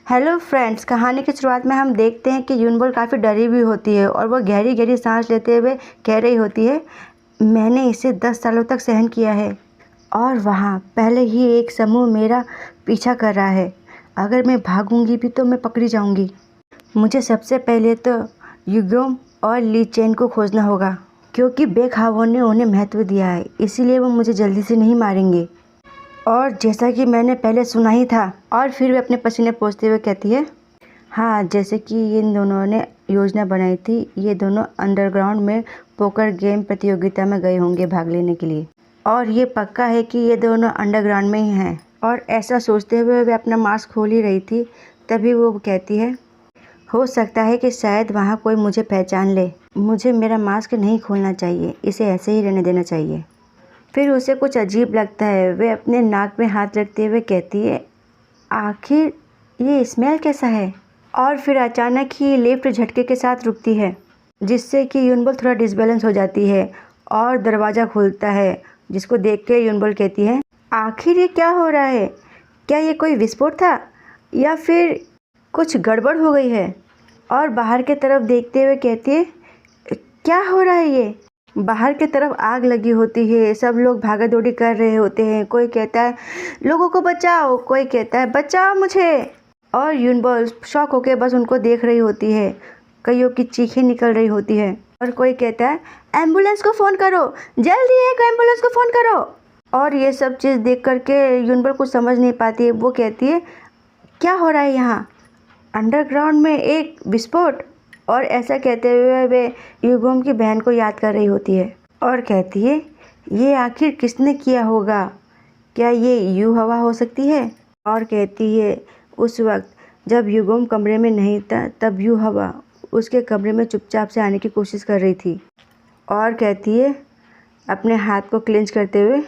Hello friends, कहानी की शुरुआत में हम देखते हैं कि यूनबोल काफ़ी डरी हुई होती है और वह गहरी गहरी सांस लेते हुए कह रही होती है, मैंने इसे 10 सालों तक सहन किया है और वहाँ पहले ही एक समूह मेरा पीछा कर रहा है। अगर मैं भागूंगी भी तो मैं पकड़ी जाऊंगी। मुझे सबसे पहले तो युगोम और ली चेन को खोजना होगा, क्योंकि बेखावों ने उन्हें महत्व दिया है, इसीलिए वो मुझे जल्दी से नहीं मारेंगे। और जैसा कि मैंने पहले सुना ही था। और फिर वे अपने पसीने पोंछते हुए कहती है, हाँ, जैसे कि इन दोनों ने योजना बनाई थी, ये दोनों अंडरग्राउंड में पोकर गेम प्रतियोगिता में गए होंगे भाग लेने के लिए। और ये पक्का है कि ये दोनों अंडरग्राउंड में ही हैं। और ऐसा सोचते हुए वे अपना मास्क खोल ही रही थी, तभी वो कहती है, हो सकता है कि शायद वहाँ कोई मुझे पहचान ले। मुझे मेरा मास्क नहीं खोलना चाहिए, इसे ऐसे ही रहने देना चाहिए। फिर उसे कुछ अजीब लगता है। वे अपने नाक में हाथ रखते हुए कहती है, आखिर ये स्मेल कैसा है। और फिर अचानक ही लिफ्ट झटके के साथ रुकती है, जिससे कि यूनबोल थोड़ा डिसबैलेंस हो जाती है और दरवाज़ा खुलता है, जिसको देख के यूनबोल कहती है, आखिर ये क्या हो रहा है। क्या ये कोई विस्फोट था या फिर कुछ गड़बड़ हो गई है। और बाहर की तरफ देखते हुए कहती है, क्या हो रहा है ये। बाहर की तरफ आग लगी होती है, सब लोग भागा दौड़ी कर रहे होते हैं। कोई कहता है लोगों को बचाओ, कोई कहता है बचाओ मुझे। और यूनबोल शॉक होकर बस उनको देख रही होती है। कईयों की चीखें निकल रही होती है और कोई कहता है एम्बुलेंस को फ़ोन करो, जल्दी एक एम्बुलेंस को फ़ोन करो। और ये सब चीज़ देख करके यूनबोल कुछ समझ नहीं पाती है। वो कहती है, क्या हो रहा है यहाँ, अंडरग्राउंड में एक विस्फोट। और ऐसा कहते हुए वे युगोम की बहन को याद कर रही होती है और कहती है, ये आखिर किसने किया होगा, क्या ये यू हवा हो सकती है। और कहती है, उस वक्त जब युगोम कमरे में नहीं था, तब यू हवा उसके कमरे में चुपचाप से आने की कोशिश कर रही थी। और कहती है अपने हाथ को क्लेंच करते हुए,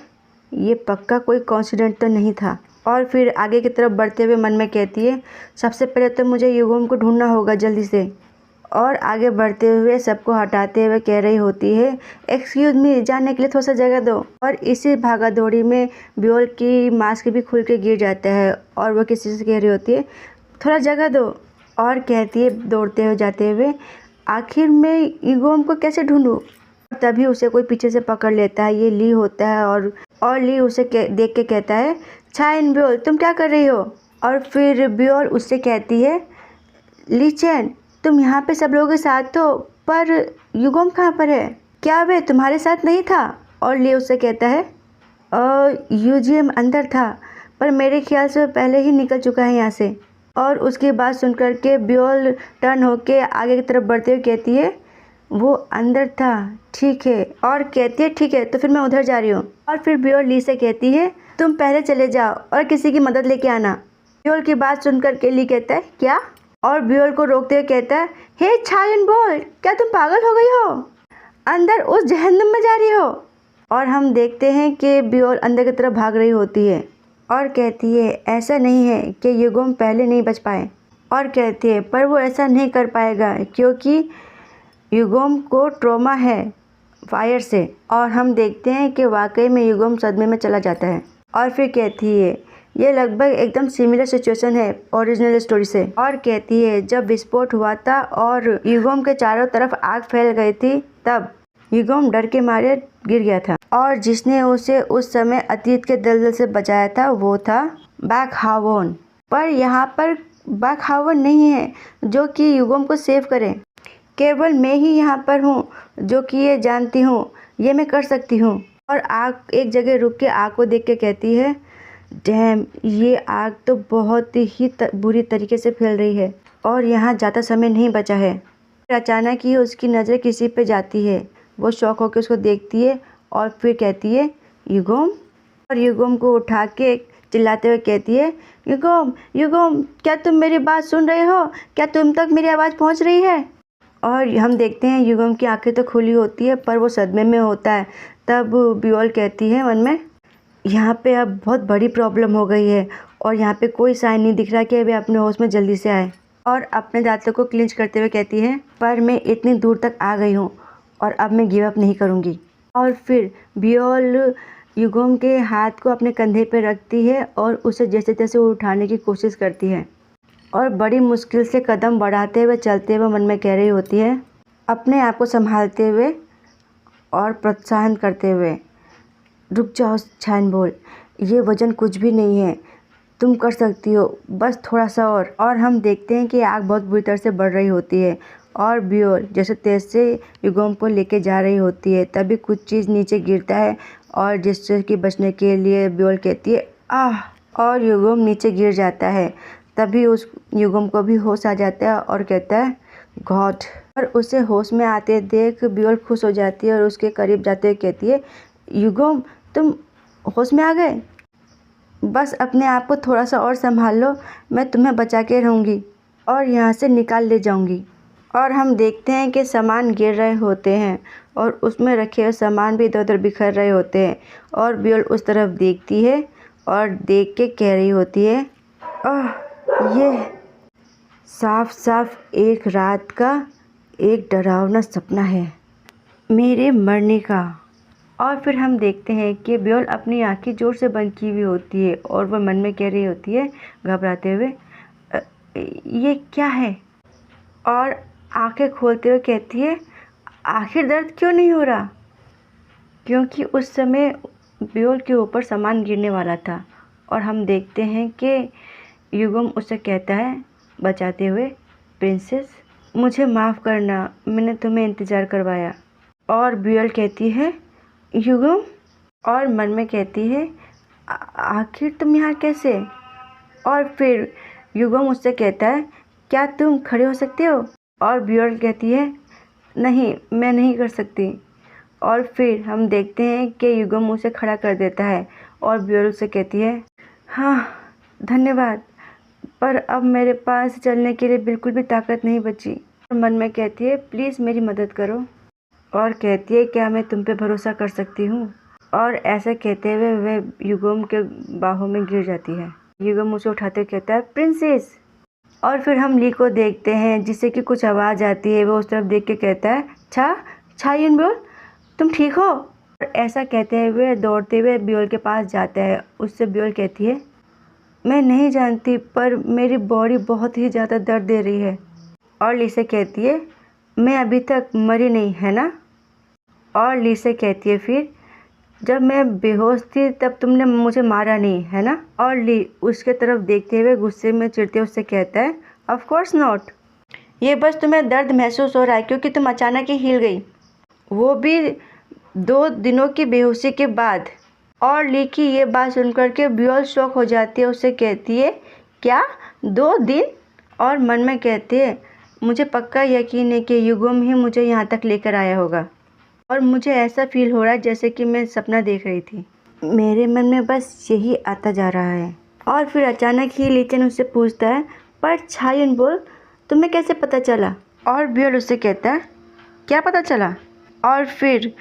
ये पक्का कोई कॉन्सिडेंट तो नहीं था। और फिर आगे की तरफ बढ़ते हुए मन में कहती है, सबसे पहले तो मुझे युगोम को ढूंढना होगा जल्दी से। और आगे बढ़ते हुए सबको हटाते हुए कह रही होती है, एक्सक्यूज़ मी, जाने के लिए थोड़ा सा जगह दो। और इसी भागा दौड़ी में बियोल की मास्क भी खुल के गिर जाता है और वह किसी से कह रही होती है, थोड़ा जगह दो। और कहती है दौड़ते हुए जाते हुए, आखिर मैं युगोम को कैसे ढूंढूं। तभी उसे कोई पीछे से पकड़ लेता है। ये ली होता है और ली उसे देख के कहता है, छाइन बियोल, तुम क्या कर रही हो। और फिर बियोल उससे कहती है, ली चेन, तुम यहाँ पे सब लोगों के साथ हो, पर युगोम कहाँ पर है, क्या वे तुम्हारे साथ नहीं था। और ली उससे कहता है, यूजीएम अंदर था, पर मेरे ख्याल से पहले ही निकल चुका है यहाँ से। और उसकी बात सुन कर के बियोल टर्न होके आगे की तरफ बढ़ते हुए कहती है, वो अंदर था, ठीक है। और कहती है, ठीक है, तो फिर मैं उधर जा रही हूँ। और फिर बियोल ली से कहती है, तुम पहले चले जाओ और किसी की मदद लेके आना। बियोल की बात सुनकर के ली कहता है, क्या। और बियोल को रोकते हुए कहता है, हे छायन बोल, क्या तुम पागल हो गई हो, अंदर उस जहन्नुम में जा रही हो। और हम देखते हैं कि बियोल अंदर की तरफ भाग रही होती है और कहती है, ऐसा नहीं है कि युगोम पहले नहीं बच पाए। और कहती है, पर वो ऐसा नहीं कर पाएगा क्योंकि युगोम को ट्रॉमा है फायर से। और हम देखते हैं कि वाकई में युगोम सदमे में चला जाता है। और फिर कहती है, ये लगभग एकदम सिमिलर सिचुएशन है ओरिजिनल स्टोरी से। और कहती है, जब विस्फोट हुआ था और युगोम के चारों तरफ आग फैल गई थी, तब युगोम डर के मारे गिर गया था और जिसने उसे उस समय अतीत के दलदल से बचाया था वो था बैकहावोन। पर यहाँ पर बैकहावोन नहीं है जो कि युगोम को सेव करे, केवल मैं ही यहाँ पर हूँ जो कि ये जानती हूँ, ये मैं कर सकती हूँ। और आग एक जगह रुक के आग को देख के कहती है, डैम, ये आग तो बहुत ही बुरी तरीके से फैल रही है और यहाँ ज़्यादा समय नहीं बचा है। अचानक ही उसकी नज़र किसी पे जाती है। वो शौक होकर उसको देखती है और फिर कहती है, युगोम। और युगोम को उठा के चिल्लाते हुए कहती है, युगोम, युगोम, क्या तुम मेरी बात सुन रहे हो, क्या तुम तक मेरी आवाज़ पहुँच रही है। और हम देखते हैं युगोम की आंखें तो खुली होती है पर वो सदमे में होता है। तब बियोल कहती है मन में, यहाँ पे अब बहुत बड़ी प्रॉब्लम हो गई है और यहाँ पे कोई साइन नहीं दिख रहा कि वे अपने होश में जल्दी से आए। और अपने दांतों को क्लिंच करते हुए कहती है, पर मैं इतनी दूर तक आ गई हूँ और अब मैं गिव अप नहीं करूँगी। और फिर बियोल युगोम के हाथ को अपने कंधे पर रखती है और उसे जैसे तैसे उठाने की कोशिश करती है। और बड़ी मुश्किल से कदम बढ़ाते हुए चलते हुए मन में कह रही होती है, अपने आप को संभालते हुए और प्रोत्साहन करते हुए, रुक जाओ छानबोल, ये वज़न कुछ भी नहीं है, तुम कर सकती हो, बस थोड़ा सा और हम देखते हैं कि आग बहुत बुरी तरह से बढ़ रही होती है और ब्योल जैसे तेज से युगोम को लेके जा रही होती है। तभी कुछ चीज़ नीचे गिरता है और जिससे कि बचने के लिए ब्योल कहती है आह, और युगोम नीचे गिर जाता है। तभी उस युगोम को भी होश आ जाता है और कहता है गॉड, और उसे होश में आते देख ब्योल खुश हो जाती है और उसके करीब जाते हुए कहती है, युगोम तुम होश में आ गए, बस अपने आप को थोड़ा सा और संभाल लो, मैं तुम्हें बचा के रहूँगी और यहाँ से निकाल ले जाऊँगी। और हम देखते हैं कि सामान गिर रहे होते हैं और उसमें रखे हुए सामान भी इधर उधर बिखर रहे होते हैं और ब्योल उस तरफ देखती है और देख के कह रही होती है, ये साफ साफ एक रात का एक डरावना सपना है मेरे मरने का। और फिर हम देखते हैं कि ब्योल अपनी आंखें ज़ोर से बंद की हुई होती है और वह मन में कह रही होती है घबराते हुए, ये क्या है, और आंखें खोलते हुए कहती है, आखिर दर्द क्यों नहीं हो रहा, क्योंकि उस समय ब्योल के ऊपर सामान गिरने वाला था। और हम देखते हैं कि युगम उससे कहता है बचाते हुए, प्रिंसेस मुझे माफ़ करना, मैंने तुम्हें इंतज़ार करवाया। और ब्योल कहती है युगम, और मन में कहती है आखिर तुम यहाँ कैसे। और फिर युगम उससे कहता है, क्या तुम खड़े हो सकते हो। और ब्योल कहती है नहीं, मैं नहीं कर सकती। और फिर हम देखते हैं कि युगम उसे खड़ा कर देता है और ब्योल उसे कहती है, हाँ धन्यवाद, पर अब मेरे पास चलने के लिए बिल्कुल भी ताकत नहीं बची। और मन में कहती है प्लीज़ मेरी मदद करो। और कहती है क्या मैं तुम पे भरोसा कर सकती हूँ। और ऐसा कहते हुए वह युगम के बाहों में गिर जाती है। युगम उसे उठाते हुए कहता है प्रिंसेस। और फिर हम ली को देखते हैं जिससे कि कुछ आवाज़ आती है। वो उस तरफ देख के कहता है छा युनबोल, तुम ठीक हो। और ऐसा कहते हुए दौड़ते हुए ब्योल के पास जाता है। उससे ब्योल कहती है मैं नहीं जानती, पर मेरी बॉडी बहुत ही ज़्यादा दर्द दे रही है। और ली से कहती है मैं अभी तक मरी नहीं, है ना। और ली से कहती है फिर जब मैं बेहोश थी तब तुमने मुझे मारा नहीं, है ना। और ली उसके तरफ देखते हुए गुस्से में चिढ़ते उससे कहता है ऑफ कोर्स नॉट, ये बस तुम्हें दर्द महसूस हो रहा है क्योंकि तुम अचानक ही हिल गई, वो भी 2 दिनों की बेहोशी के बाद। और ली की ये बात सुनकर के ब्योल शॉक हो जाती है। उससे कहती है क्या 2 दिन। और मन में कहती है मुझे पक्का यकीन है कि युगम ही मुझे यहाँ तक लेकर आया होगा और मुझे ऐसा फील हो रहा है जैसे कि मैं सपना देख रही थी। मेरे मन में बस यही आता जा रहा है। और फिर अचानक ही लीचन उससे पूछता है पर छायुन बोल, तुम्हें कैसे पता चला। और ब्योल उससे कहता है क्या पता चला। और फिर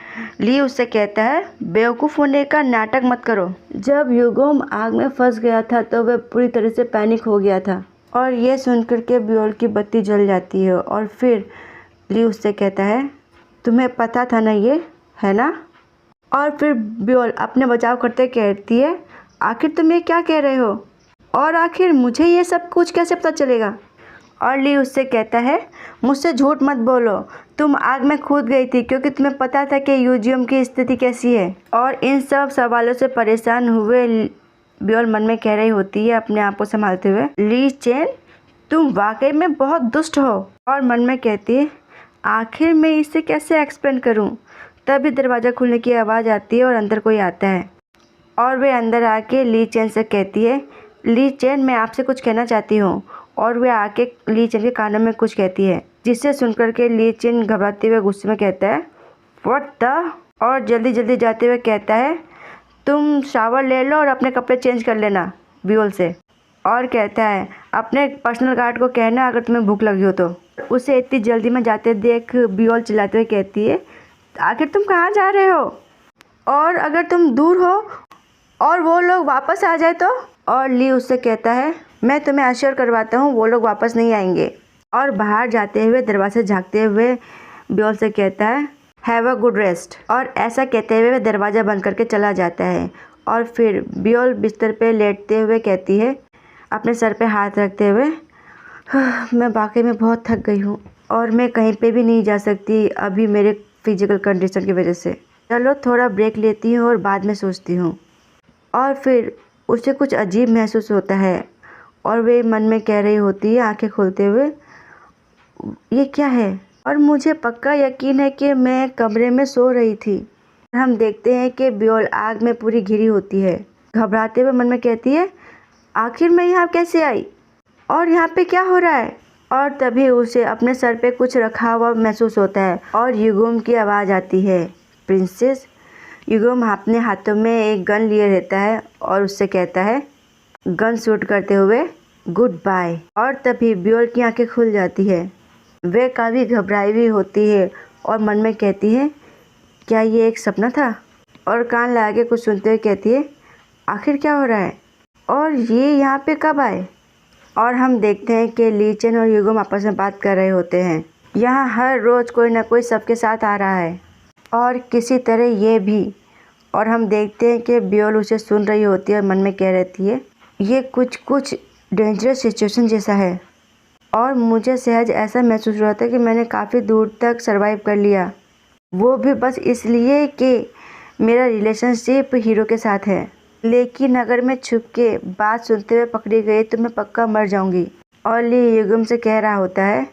ली उससे कहता है बेवकूफ़ होने का नाटक मत करो। जब युगम आग में फंस गया था तो वह पूरी तरह से पैनिक हो गया था। और यह सुनकर के ब्योल की बत्ती जल जाती है। और फिर ली उससे कहता है तुम्हें पता था ना ये, है ना। और फिर ब्योल अपने बचाव करते कहती है आखिर तुम ये क्या कह रहे हो, और आखिर मुझे ये सब कुछ कैसे पता चलेगा। और ली उससे कहता है मुझसे झूठ मत बोलो, तुम आग में कूद गई थी क्योंकि तुम्हें पता था कि यूजियम की स्थिति कैसी है। और इन सब सवालों से परेशान हुए ब्योल मन में कह रही होती है अपने आप को संभालते हुए, ली चेन तुम वाकई में बहुत दुष्ट हो। और मन में कहती है आखिर मैं इसे कैसे एक्सप्लेन करूं। तभी दरवाज़ा खुलने की आवाज़ आती है और अंदर कोई आता है। और वे अंदर आके ली चेन से कहती है ली चेन मैं आपसे कुछ कहना चाहती हूँ। और वे आके ली चेन के कानों में कुछ कहती है जिससे सुनकर के ली चेन घबराते हुए गुस्से में कहता है व्हाट द। और जल्दी जल्दी जाते हुए कहता है तुम शावर ले लो और अपने कपड़े चेंज कर लेना ब्योल से। और कहता है अपने पर्सनल गार्ड को कहना अगर तुम्हें भूख लगी हो तो। उसे इतनी जल्दी में जाते देख ब्योल चिल्लाते हुए कहती है आखिर तुम कहाँ जा रहे हो, और अगर तुम दूर हो और वो लोग वापस आ जाए तो। और ली उससे कहता है मैं तुम्हें अश्योर करवाता हूँ वो लोग वापस नहीं आएंगे। और बाहर जाते हुए दरवाजे झाँकते हुए ब्योल से कहता है हैव अ गुड रेस्ट। और ऐसा कहते हुए वह दरवाज़ा बंद करके चला जाता है। और फिर ब्योल बिस्तर पे लेटते हुए कहती है अपने सर पे हाथ रखते हुए मैं वाकई में बहुत थक गई हूँ और मैं कहीं पे भी नहीं जा सकती अभी मेरे फिजिकल कंडीशन की वजह से। चलो थोड़ा ब्रेक लेती हूँ और बाद में सोचती हूँ। और फिर उसे कुछ अजीब महसूस होता है और वे मन में कह रही होती है आंखें खोलते हुए, ये क्या है? और मुझे पक्का यकीन है कि मैं कमरे में सो रही थी। हम देखते हैं कि ब्योल आग में पूरी घिरी होती है। घबराते हुए मन में कहती है, आखिर मैं यहाँ कैसे आई और यहाँ पे क्या हो रहा है? और तभी उसे अपने सर पे कुछ रखा हुआ महसूस होता है और युगुम की आवाज़ आती है, प्रिंसेस। युगुम अपने हाथों में एक गन लिए रहता है और उससे कहता है, गन शूट करते हुए, गुड बाय। और तभी ब्योल की आंखें खुल जाती है। वह काफ़ी घबराई हुई होती है और मन में कहती है, क्या ये एक सपना था? और कान लगा के कुछ सुनते हुए कहती है, आखिर क्या हो रहा है और ये यहाँ पे कब आए? और हम देखते हैं कि ली चेन और युगुम आपस में बात कर रहे होते हैं। यहाँ हर रोज़ कोई ना कोई सबके साथ आ रहा है और किसी तरह ये भी। और हम देखते हैं कि ब्योल उसे सुन रही होती है और मन में कह रहती है, ये कुछ डेंजरस सिचुएशन जैसा है। और मुझे सहज ऐसा महसूस हो रहा था कि मैंने काफ़ी दूर तक सरवाइव कर लिया, वो भी बस इसलिए कि मेरा रिलेशनशिप हीरो के साथ है। लेकिन अगर मैं छुप के बात सुनते हुए पकड़ी गई तो मैं पक्का मर जाऊंगी। और ली युगुम से कह रहा होता है,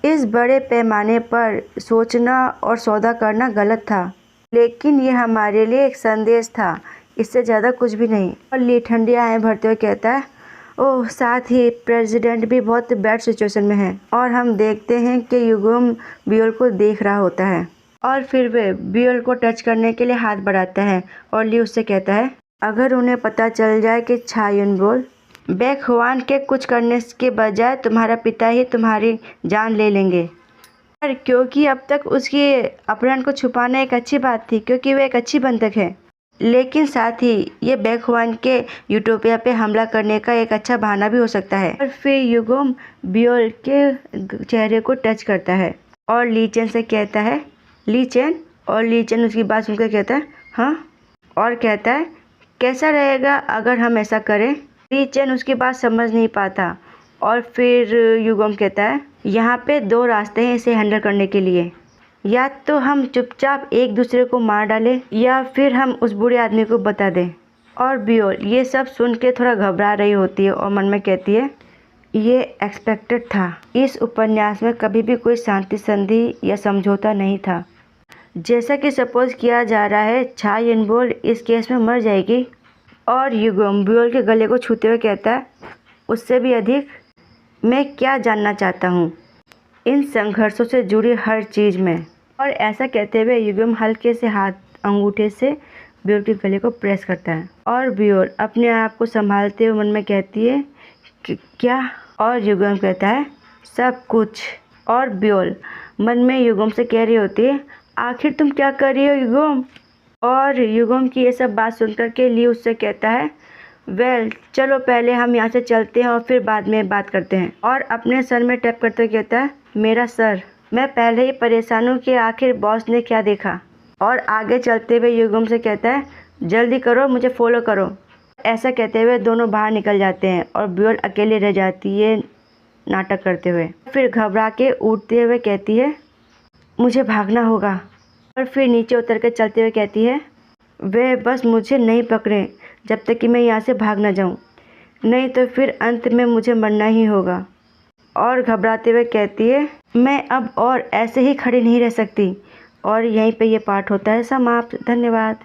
इस बड़े पैमाने पर सोचना और सौदा करना गलत था, लेकिन ये हमारे लिए एक संदेश था, इससे ज़्यादा कुछ भी नहीं। और ली ठंडी आंखें भरते हुए कहता है, ओह, साथ ही प्रेसिडेंट भी बहुत बैड सिचुएशन में है। और हम देखते हैं कि युगुम ब्योल को देख रहा होता है और फिर वे ब्योल को टच करने के लिए हाथ बढ़ाता है और ली उससे कहता है, अगर उन्हें पता चल जाए कि छा युनबोल बैक हुआन के कुछ करने के बजाय तुम्हारा पिता ही तुम्हारी जान ले लेंगे। पर क्योंकि अब तक उसकी अपहरण को छुपाना एक अच्छी बात थी, क्योंकि वह एक अच्छी बंधक है, लेकिन साथ ही ये बैक हुआन के यूटोपिया पे हमला करने का एक अच्छा बहाना भी हो सकता है। और फिर युगुम ब्योल के चेहरे को टच करता है और ली चेन से कहता है, ली चेन। और ली चेन उसकी बात सुनकर कहता है, हाँ। और कहता है, कैसा रहेगा अगर हम ऐसा करें? ली चेन उसकी बात समझ नहीं पाता और फिर युगुम कहता है, यहाँ पे दो रास्ते हैं इसे हैंडल करने के लिए, या तो हम चुपचाप एक दूसरे को मार डालें या फिर हम उस बूढ़े आदमी को बता दें। और ब्योल ये सब सुन के थोड़ा घबरा रही होती है और मन में कहती है, ये एक्सपेक्टेड था। इस उपन्यास में कभी भी कोई शांति संधि या समझौता नहीं था। जैसा कि सपोज किया जा रहा है छा युनबोल इस केस में मर जाएगी। और युगुम ब्योल के गले को छूते हुए कहता है, उससे भी अधिक मैं क्या जानना चाहता हूँ इन संघर्षों से जुड़ी हर चीज़ में। और ऐसा कहते हुए युगुम हल्के से हाथ अंगूठे से ब्योल के गले को प्रेस करता है और ब्योल अपने आप को संभालते हुए मन में कहती है कि क्या? और युगुम कहता है, सब कुछ। और ब्योल मन में युगुम से कह रही होती है, आखिर तुम क्या कर रही हो युगुम? और युगुम की ये सब बात सुनकर के ली उससे कहता है, वेल चलो पहले हम यहाँ से चलते हैं और फिर बाद में बात करते हैं। और अपने सर में टैप करते हुए कहता है, मेरा सर, मैं पहले ही परेशान हूँ कि आखिर बॉस ने क्या देखा। और आगे चलते हुए युगुम से कहता है, जल्दी करो, मुझे फॉलो करो। ऐसा कहते हुए दोनों बाहर निकल जाते हैं और ब्योल अकेले रह जाती है नाटक करते हुए। फिर घबरा के उठते हुए कहती है, मुझे भागना होगा। और फिर नीचे उतर कर चलते हुए कहती है, वे बस मुझे नहीं पकड़े जब तक कि मैं यहाँ से भाग ना जाऊँ, नहीं तो फिर अंत में मुझे मरना ही होगा। और घबराते हुए कहती है, मैं अब और ऐसे ही खड़ी नहीं रह सकती। और यहीं पे ये पार्ट होता है समाप्त। धन्यवाद।